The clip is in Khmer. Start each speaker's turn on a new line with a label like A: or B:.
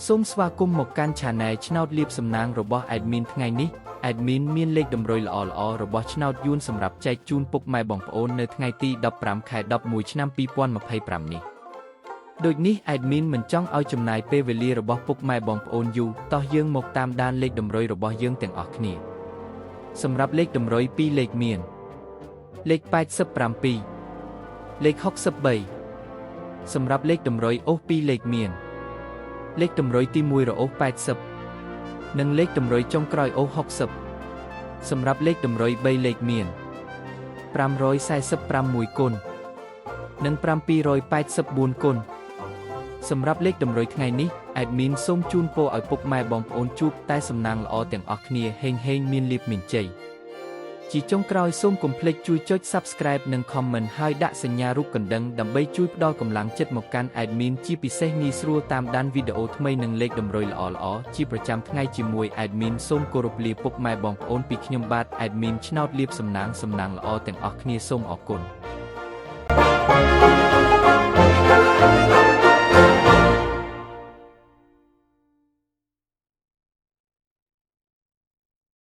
A: សូមស្វាគមន៍មកកាន់ Channel ឆ្នោតលៀបសំណាងរបស់ Admin ថ្ងៃនេះ Admin មានលេខតម្រុយល្អៗរបស់ឆ្នោតយួនសម្រាប់ចែកជូនពុកម៉ែបងប្អូននៅថ្ងៃទី15 ខែ 11 ឆ្នាំ 2025 នេះដូចនេះ Admin មិនចង់ឲ្យចំណាយពេលវេលារបស់ពុកម៉ែបងប្អូនយូរតោះយើងមកតាមដានលេខតម្រុយរបស់យើងទាំងអស់គ្នាសម្រាប់លេខតម្រុយ2លេខមានលេខ87លេខ63សម្រាប់លេខតម្រុយអូស2លេខមានលេខតម្រុយទី1រអូស80និងលេខតម្រុយចុងក្រោយអូស60សម្រាប់លេខតម្រុយ3លេខមាន546គុណនិង784គុណសម្រាប់លេខតម្រុយថ្ងៃនេះ Admin សូមជូនពរឲ្យពុកម៉ែបងប្អូនជួបតែសំណាងល្អទាំងអស់គ្នាហេងមានលាភមានជ័យជាចុងក្រោយសូមកុំភ្លេចជួយចុច Subscribe និង Comment ហើយដាក់សញ្ញារូបកណ្ដឹងដើម្បីជួយផ្ដល់កម្លាំងចិត្តមកកាន់ Admin ជាពិសេសងាយស្រួលតាមដានវីដេអូថ្មីនិងលេខតម្រុយល្អៗជាប្រចាំថ្ងៃជាមួយ Admin សូមគោរពលាពុកម៉ែបងប្អូនពីខ្ញុំបាទ Admin ឆ្នោតលៀបសំណាងល្អទាំងអស់គ្នាសូមអរគុណ